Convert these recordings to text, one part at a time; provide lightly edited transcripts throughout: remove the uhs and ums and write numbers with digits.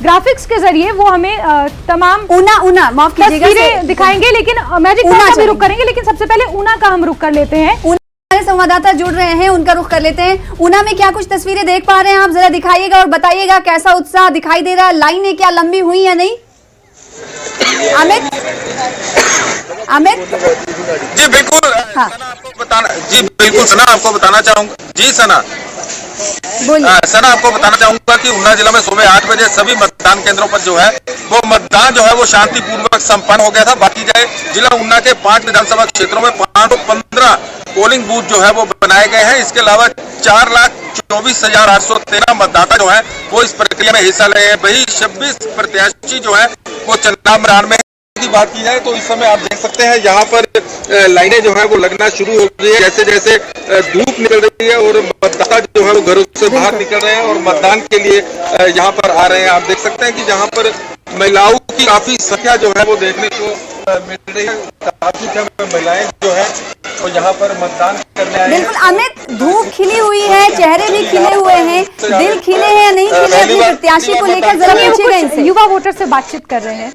Graphics के जरिए वो हमें तमाम ऊना माफ कीजिएगा तस्वीरें दिखाएंगे, लेकिन मैजिक का भी रुख करेंगे, लेकिन सबसे पहले ऊना का हम रुख कर लेते हैं। हमारे संवाददाता जुड़ रहे हैं, उनका रुख कर लेते हैं। ऊना में क्या कुछ तस्वीरें देख पा रहे हैं आप, जरा दिखाइएगा और बताइएगा कैसा उत्साह दिखाई दे रहा है, लाइनें क्या लंबी हुई या नहीं? अमित जी बिल्कुल। हाँ। सना आपको बताना चाहूंगा जी सना आपको बताना चाहूंगा कि ऊना जिला में सुबह 8 बजे सभी मतदान केंद्रों पर जो है वो मतदान जो है वो शांतिपूर्वक संपन्न हो गया था। बाकी जाए जिला ऊना के 5 विधानसभा क्षेत्रों में 515 पोलिंग बूथ जो है वो बनाए गए हैं। इसके अलावा 4,24,813 मतदाता जो है वो इस प्रक्रिया में हिस्सा ले रहे हैं। वही 26 प्रत्याशी जो है वो चुनाव मैदान में की बात की जाए तो इस समय आप देख सकते हैं यहाँ पर लाइनें जो है वो लगना शुरू हो गई है। जैसे जैसे धूप निकल रही है और मतदाता जो है वो घरों से बाहर निकल रहे हैं और मतदान के लिए यहाँ पर आ रहे हैं। आप देख सकते हैं कि यहाँ पर महिलाओं की काफी संख्या जो है वो देखने को मिल रही है। काफी महिलाएं जो है वो यहाँ पर मतदान करने आए हैं। बिल्कुल अमित, धूप खिली हुई है, चेहरे भी खिले हुए हैं, दिल खिले हैं या नहीं खिले अपने प्रत्याशी को लेकर, जरा पूछिएगा इनसे। युवा वोटर से बातचीत कर रहे हैं।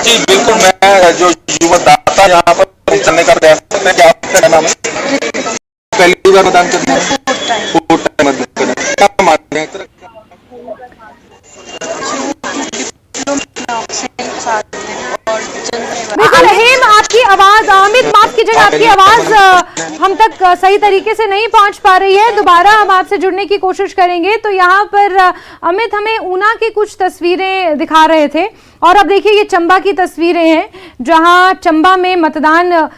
जी बिल्कुल, मैं जो युवा दाता यहाँ पर चलने का प्रयास करते हैं। क्या आपका नाम है? पहली बार मतदान करते हैं? क्या मानते हैं? बिल्कुल हेम, आपकी आवाज, अमित माफ कीजिएगा, आपकी आवाज हम तक सही तरीके से नहीं पहुंच पा रही है। दोबारा हम आपसे जुड़ने की कोशिश करेंगे। तो यहाँ पर अमित हमें ऊना की कुछ तस्वीरें दिखा रहे थे और अब देखिए ये चंबा की तस्वीरें हैं, जहां चंबा में मतदान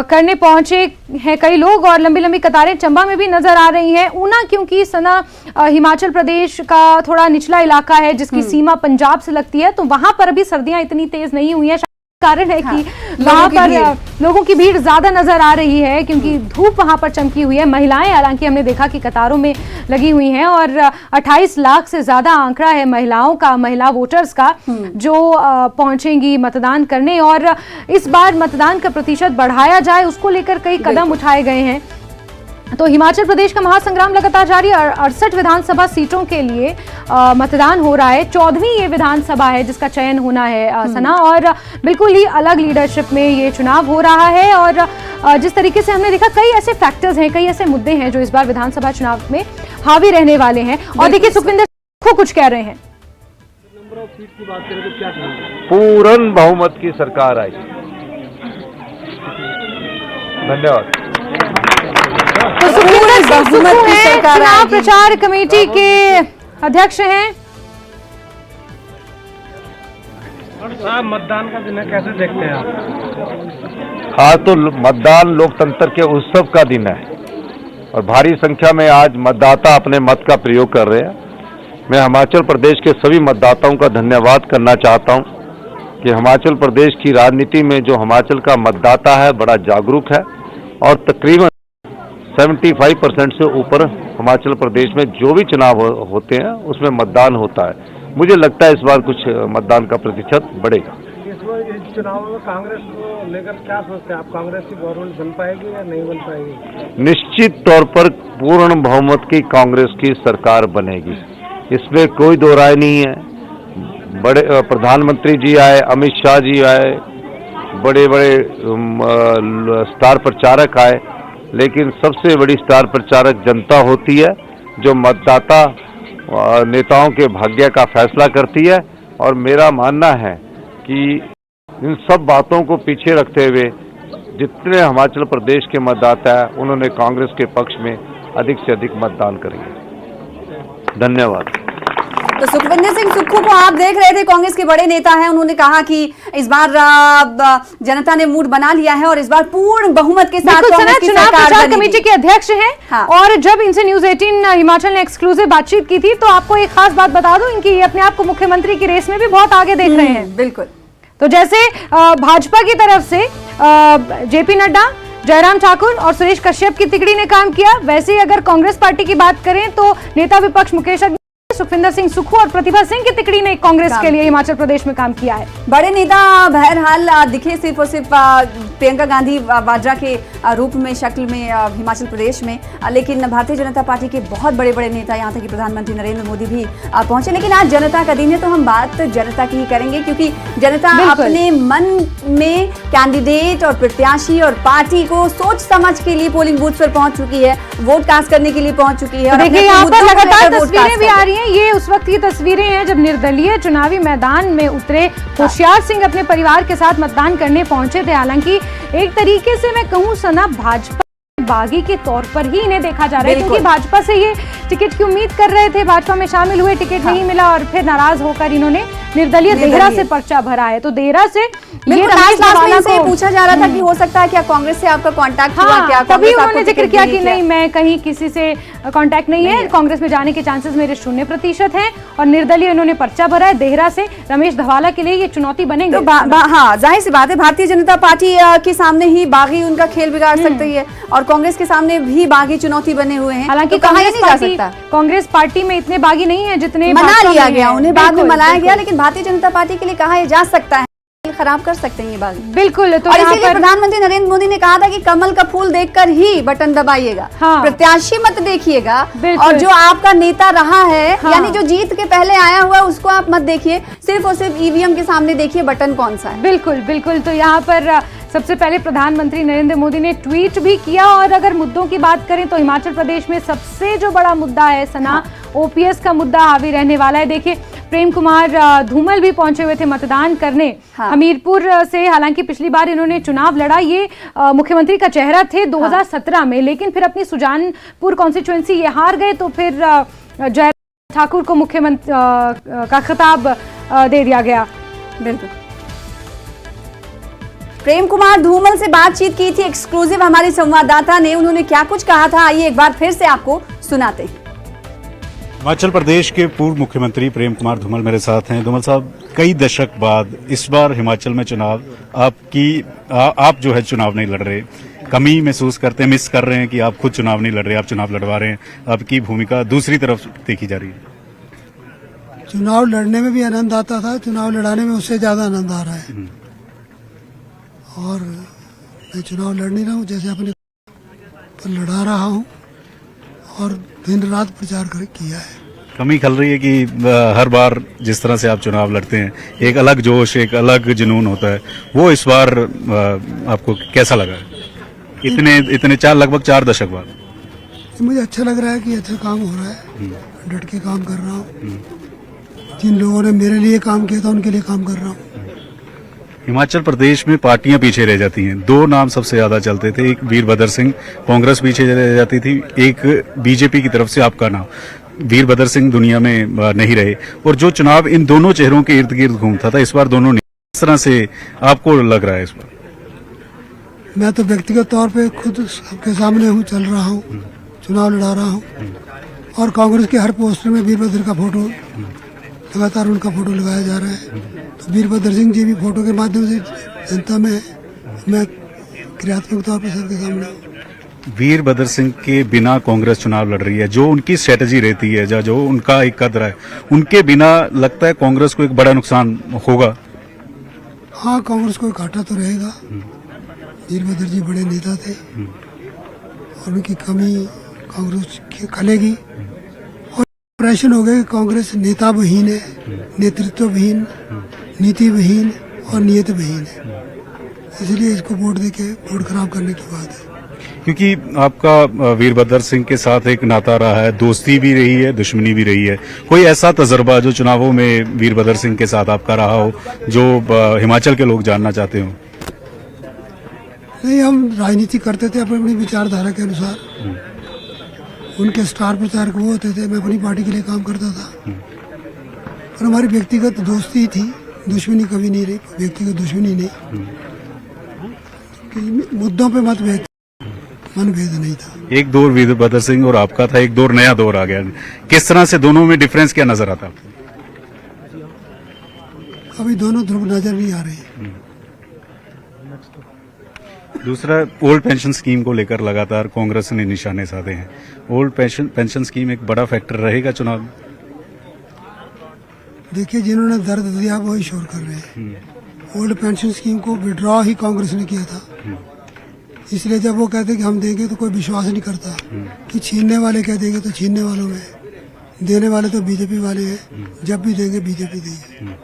करने पहुंचे हैं कई लोग और लंबी लंबी कतारें चंबा में भी नजर आ रही हैं। ऊना क्योंकि सना हिमाचल प्रदेश का थोड़ा निचला इलाका है जिसकी सीमा पंजाब से लगती है, तो वहां पर अभी सर्दियां इतनी तेज नहीं हुई हैं। कारण है कि वहां पर लोगों की भीड़ ज्यादा नजर आ रही है क्योंकि धूप वहां पर चमकी हुई है। महिलाएं हालांकि हमने देखा कि कतारों में लगी हुई हैं और 28 लाख से ज्यादा आंकड़ा है महिलाओं का, महिला वोटर्स का, जो पहुंचेंगी मतदान करने। और इस बार मतदान का प्रतिशत बढ़ाया जाए उसको लेकर कई कदम उठाए गए हैं। तो हिमाचल प्रदेश का महासंग्राम लगातार जारी, 68 विधानसभा सीटों के लिए मतदान हो रहा है। 14वीं ये विधानसभा है जिसका चयन होना है सना, और बिल्कुल ही अलग लीडरशिप में ये चुनाव हो रहा है। और जिस तरीके से हमने देखा कई ऐसे फैक्टर्स हैं, कई ऐसे मुद्दे हैं जो इस बार विधानसभा चुनाव में हावी रहने वाले हैं। और देखिए सुखविंदर को कुछ कह रहे हैं। नंबर ऑफ सीट की बात करें तो क्या कहेंगे? पूर्ण बहुमत की सरकार आई। धन्यवाद। तो सुखविंदर बहुमत की सरकार, चुनाव प्रचार कमेटी के अध्यक्ष हैं। और साहब मतदान का दिन है, कैसे देखते हैं आप? आज तो मतदान लोकतंत्र के उत्सव का दिन है और भारी संख्या में आज मतदाता अपने मत का प्रयोग कर रहे हैं। मैं हिमाचल प्रदेश के सभी मतदाताओं का धन्यवाद करना चाहता हूं कि हिमाचल प्रदेश की राजनीति में जो हिमाचल का मतदाता है बड़ा जागरूक है और तकरीबन 75% से ऊपर हिमाचल प्रदेश में जो भी चुनाव होते हैं उसमें मतदान होता है। मुझे लगता है इस बार कुछ मतदान का प्रतिशत बढ़ेगा। इस बार इस चुनाव में कांग्रेस को लेकर क्या सोचते हैं आप? कांग्रेस की गवर्नमेंट बन पाएगी या नहीं बन पाएगी? निश्चित तौर पर पूर्ण बहुमत की कांग्रेस की सरकार बनेगी, इसमें कोई दो राय नहीं है। बड़े प्रधानमंत्री जी आए, अमित शाह जी आए, बड़े बड़े स्टार प्रचारक आए, लेकिन सबसे बड़ी स्टार प्रचारक जनता होती है जो मतदाता नेताओं के भाग्य का फैसला करती है। और मेरा मानना है कि इन सब बातों को पीछे रखते हुए जितने हिमाचल प्रदेश के मतदाता हैं उन्होंने कांग्रेस के पक्ष में अधिक से अधिक मतदान करेंगे। धन्यवाद। तो सुखविंदर सिंह सुक्खू को आप देख रहे थे, कांग्रेस के बड़े नेता हैं। उन्होंने कहा कि इस बार जनता ने मूड बना लिया है और इस बार पूर्ण बहुमत के साथ कांग्रेस की चुनाव सरकार प्रचार बनेगी। कमेटी के अध्यक्ष हैं। हाँ। और जब इनसे न्यूज 18 हिमाचल ने एक्सक्लूसिव बातचीत की थी तो आपको एक खास बात बता दूं, इनकी अपने आप को मुख्यमंत्री की रेस में भी बहुत आगे देख रहे हैं। बिल्कुल। तो जैसे भाजपा की तरफ से जेपी नड्डा, जयराम ठाकुर और सुरेश कश्यप की तिकड़ी ने काम किया, वैसे ही अगर कांग्रेस पार्टी की बात करें तो नेता विपक्ष मुकेश सुखविंदर सिंह सुक्खू और प्रतिभा सिंह की तिकड़ी ने कांग्रेस के लिए हिमाचल प्रदेश में काम किया है। बड़े नेता बहरहाल दिखे सिर्फ और सिर्फ प्रियंका गांधी वाड्रा के रूप में, शक्ल में हिमाचल प्रदेश में, लेकिन भारतीय जनता पार्टी के बहुत बड़े बड़े नेता, यहाँ तक कि प्रधानमंत्री नरेंद्र मोदी भी पहुंचे। लेकिन आज जनता का दिन है तो हम बात जनता की ही करेंगे, क्योंकि जनता अपने मन में कैंडिडेट और प्रत्याशी और पार्टी को सोच समझ के लिए पोलिंग बूथ पर पहुंच चुकी है, वोट कास्ट करने के लिए पहुंच चुकी है। देखिए यहाँ पर लगातार तस्वीरें भी आ रही हैं। ये उस वक्त की तस्वीरें हैं जब निर्दलीय चुनावी मैदान में उतरे होशियार सिंह अपने परिवार के साथ मतदान करने पहुंचे थे। हालांकि एक तरीके से मैं कहूं सना, भाजपा बागी के तौर पर ही इन्हें देखा जा रहा है, क्योंकि भाजपा से ये टिकट की उम्मीद कर रहे थे, भाजपा में शामिल हुए, टिकट नहीं मिला और फिर नाराज होकर इन्होंने निर्दलीय देहरा से पर्चा भरा है। तो देहरा से ये से पूछा जा रहा था कि हो सकता है क्या कांग्रेस से आपका कांटेक्ट हुआ क्या? तभी उन्होंने जिक्र किया कि नहीं, मैं कहीं किसी से कांटेक्ट नहीं है, कांग्रेस में जाने के चांसेस मेरे 0% हैं और निर्दलीय इन्होंने पर्चा भरा है। देहरा से रमेश धवाला के लिए ये चुनौती बनेंगे। तो हाँ, जाहिर सी बात है, भारतीय जनता पार्टी के सामने ही बागी उनका खेल बिगाड़ सकती है और कांग्रेस के सामने भी बागी चुनौती बने हुए हैं। हालांकि कांग्रेस पार्टी में इतने बागी नहीं है जितने मना लिया गया, उन्हें बाद में मनाया गया, लेकिन भारतीय जनता पार्टी के लिए कहा जा सकता है खराब कर सकते हैं ये बात। बिल्कुल। तो और इसीलिए प्रधानमंत्री नरेंद्र मोदी ने कहा था कि कमल का फूल देखकर ही बटन दबाइएगा, प्रत्याशी मत देखिएगा, और जो आपका नेता रहा है, यानी जो जीत के पहले आया हुआ है उसको आप मत देखिए, सिर्फ और सिर्फ ईवीएम के सामने देखिए बटन कौन सा है। बिल्कुल बिल्कुल। तो यहाँ पर सबसे पहले प्रधानमंत्री नरेंद्र मोदी ने ट्वीट भी किया। और अगर मुद्दों की बात करें तो हिमाचल प्रदेश में सबसे जो बड़ा मुद्दा है सना, ओपीएस का मुद्दा हावी रहने वाला है। देखिए प्रेम कुमार धूमल भी पहुंचे हुए थे मतदान करने हमीरपुर से। हालांकि पिछली बार इन्होंने चुनाव लड़ा, ये मुख्यमंत्री का चेहरा थे 2017 में, लेकिन फिर अपनी सुजानपुर कॉन्स्टिट्यूएंसी ये हार गए, तो फिर जयराम ठाकुर को मुख्यमंत्री का खिताब दे दिया गया। बिल्कुल। प्रेम कुमार धूमल से बातचीत की थी एक्सक्लूसिव हमारे संवाददाता ने, उन्होंने क्या कुछ कहा था आइए एक बार फिर से आपको सुनाते हैं। हिमाचल प्रदेश के पूर्व मुख्यमंत्री प्रेम कुमार धूमल मेरे साथ हैं। धूमल साहब, कई दशक बाद इस बार हिमाचल में चुनाव आप जो है चुनाव नहीं लड़ रहे, कमी महसूस करते हैं, मिस कर रहे हैं कि आप खुद चुनाव नहीं लड़ रहे, आप चुनाव लड़वा रहे हैं, आपकी भूमिका दूसरी तरफ देखी जा रही है। चुनाव लड़ने में भी आनंद आता था, चुनाव लड़ाने में उससे ज्यादा आनंद आ रहा है। और मैं चुनाव लड़ नहीं रहा हूँ, जैसे अपने पर लड़ा रहा हूँ और दिन रात प्रचार किया है। कमी खल रही है कि हर बार जिस तरह से आप चुनाव लड़ते हैं एक अलग जोश, एक अलग जुनून होता है, वो इस बार आपको कैसा लगा इतने लगभग 4 दशक बाद? मुझे अच्छा लग रहा है कि अच्छा काम हो रहा है, डट के काम कर रहा हूँ, जिन लोगों ने मेरे लिए काम किया था उनके लिए काम कर रहा हूँ। हिमाचल प्रदेश में पार्टियां पीछे रह जाती हैं, 2 नाम सबसे ज्यादा चलते थे, एक वीरभद्र सिंह, कांग्रेस पीछे रह जाती थी, एक बीजेपी की तरफ से आपका नाम। वीरभद्र सिंह दुनिया में नहीं रहे और जो चुनाव इन दोनों चेहरों के इर्द गिर्द घूमता था, इस बार दोनों नहीं। किस तरह से आपको लग रहा है इस बार? मैं तो व्यक्तिगत तौर पे खुद सबके सामने हूँ, चल रहा हूँ, चुनाव लड़ा रहा हूँ और कांग्रेस के हर पोस्टर में वीरभद्र का फोटो, लगातार उनका फोटो लगाया जा रहा है। तो वीरभद्र सिंह जी भी फोटो के माध्यम से जनता में मैं क्रियात्मक तौर पर सबके सामने हूँ। वीरभद्र सिंह के बिना कांग्रेस चुनाव लड़ रही है, जो उनकी स्ट्रेटजी रहती है, जो उनका एक कदर है, उनके बिना लगता है कांग्रेस को एक बड़ा नुकसान होगा। हाँ, कांग्रेस को घाटा तो रहेगा। वीरभद्र जी बड़े नेता थे और उनकी कमी कांग्रेस की खलेगी और प्रश्न हो गया कि कांग्रेस नेता विहीन है, नेतृत्व विहीन, नीति विहीन और नियत विहीन है, इसलिए इसको वोट देके वोट खराब करने की बात है। क्योंकि आपका वीरभद्र सिंह के साथ एक नाता रहा है, दोस्ती भी रही है, दुश्मनी भी रही है, कोई ऐसा तजर्बा जो चुनावों में वीरभद्र सिंह के साथ आपका रहा हो जो हिमाचल के लोग जानना चाहते हो? नहीं, हम राजनीति करते थे अपनी अपनी विचारधारा के अनुसार, उनके स्टार प्रचारक वो होते थे, मैं अपनी पार्टी के लिए काम करता था और हमारी व्यक्तिगत दोस्ती थी, दुश्मनी कभी नहीं रही, व्यक्तिगत दुश्मनी नहीं, मुद्दों पे मतभेद, मनभेद नहीं था। एक दौर वीरभद्र सिंह और आपका था, एक दौर नया दौर आ गया, किस तरह से दोनों में डिफरेंस क्या नजर आता? अभी दोनों ध्रुव नजर नहीं आ रहे। दूसरा, ओल्ड पेंशन स्कीम को लेकर लगातार कांग्रेस ने निशाने साधे हैं। ओल्ड पेंशन स्कीम एक बड़ा फैक्टर रहेगा चुनाव? देखिए, जिन्होंने दर्द दिया वही शोर कर रहे हैं। ओल्ड पेंशन स्कीम को विड्रॉ ही कांग्रेस ने किया था, इसलिए जब वो कहते कि हम देंगे तो कोई विश्वास नहीं करता कि छीनने वाले कह देंगे तो छीनने वालों में, देने वाले तो बीजेपी वाले हैं, जब भी देंगे बीजेपी देगी।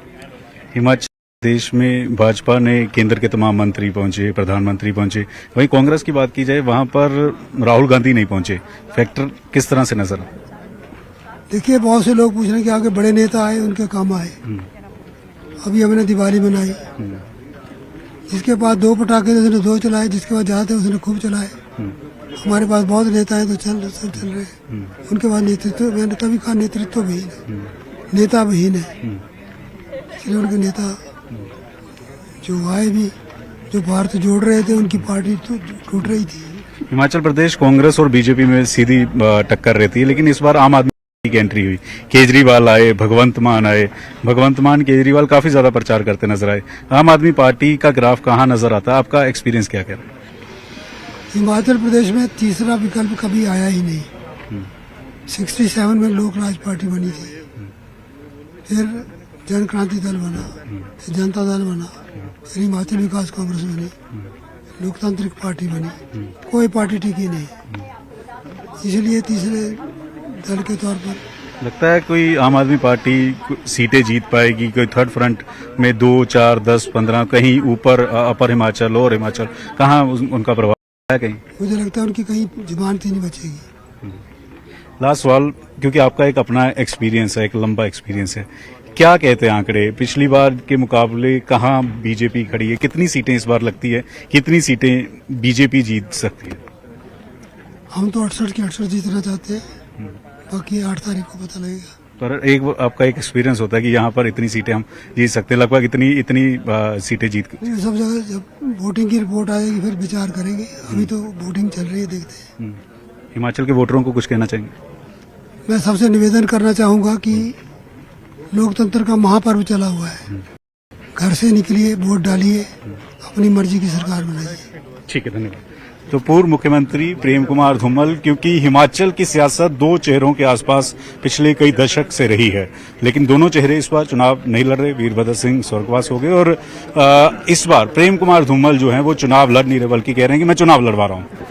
हिमाचल प्रदेश में भाजपा ने केंद्र के तमाम मंत्री पहुंचे, प्रधानमंत्री पहुंचे, वहीं कांग्रेस की बात की जाए वहां पर राहुल गांधी नहीं पहुंचे। फैक्टर किस तरह से नजर? देखिए, बहुत से लोग पूछ रहे हैं कि आगे बड़े नेता आए, उनके काम आए। अभी हमने दिवाली मनाई, जिसके पास 2 पटाखे थे उसने 2 चलाए, जिसके पास ज्यादा थे उसने खूब चलाए। हमारे पास सब नेता है तो चल रहे हैं। उनके पास नेतृत्व, मैंने तभी कहा नेतृत्व विहीन है, नेता विहीन है। इसलिए उनके नेता जो आए भी, जो भारत जोड़ रहे थे, उनकी पार्टी तो टूट रही थी। हिमाचल प्रदेश कांग्रेस और बीजेपी में सीधी टक्कर रहती है, लेकिन इस बार आम आदमी की एंट्री हुई। केजरीवाल आए, भगवंत मान आए। भगवंत मान, केजरीवाल काफी ज्यादा प्रचार करते नजर आए। आम आदमी पार्टी का ग्राफ कहाँ नजर आता है? आपका एक्सपीरियंस क्या कह रहा है? हिमाचल प्रदेश में तीसरा विकल्प कभी आया ही नहीं। 67 में लोक राज पार्टी बनी थी, फिर जन क्रांति दल बना, फिर जनता दल बना, फिर हिमाचल विकास कांग्रेस बनी, लोकतांत्रिक पार्टी बनी। कोई पार्टी टिकी नहीं, इसलिए तीसरे दल के तौर पर लगता है कोई आम आदमी पार्टी सीटें जीत पाएगी? कोई थर्ड फ्रंट में 2, 4, 10, 15 कहीं ऊपर, अपर हिमाचल, लोअर हिमाचल, कहाँ उनका प्रभाव है? कहीं मुझे लगता है उनकी कहीं जमानत ही नहीं बचेगी। लास्ट सवाल, क्योंकि आपका एक अपना एक्सपीरियंस है, एक लंबा एक्सपीरियंस है, क्या कहते हैं आंकड़े? पिछली बार के मुकाबले कहाँ बीजेपी खड़ी है? कितनी सीटें इस बार लगती है? कितनी सीटें बीजेपी जीत सकती है? हम तो 68 की 68 जीतना चाहते हैं, बाकी 8 तारीख को पता लगेगा। पर एक आपका एक एक्सपीरियंस होता है कि यहाँ पर इतनी सीटें हम जीत सकते हैं, लगभग इतनी सीटें जीत नहीं, सब जगह जब वोटिंग की रिपोर्ट आएगी फिर विचार करेंगे। अभी तो वोटिंग चल रही है, देखते हैं। हिमाचल के वोटरों को कुछ कहना चाहेंगे? मैं सबसे निवेदन करना चाहूंगा कि लोकतंत्र का महापर्व चला हुआ है, घर से निकलिए, वोट डालिए, अपनी मर्जी की सरकार बनाइए। ठीक है, धन्यवाद। तो पूर्व मुख्यमंत्री प्रेम कुमार धूमल, क्योंकि हिमाचल की सियासत 2 चेहरों के आसपास पिछले कई दशक से रही है, लेकिन दोनों चेहरे इस बार चुनाव नहीं लड़ रहे। वीरभद्र सिंह स्वर्गवास हो गए और इस बार प्रेम कुमार धूमल जो हैं वो चुनाव लड़ नहीं रहे, बल्कि कह रहे हैं कि मैं चुनाव लड़वा रहा हूं।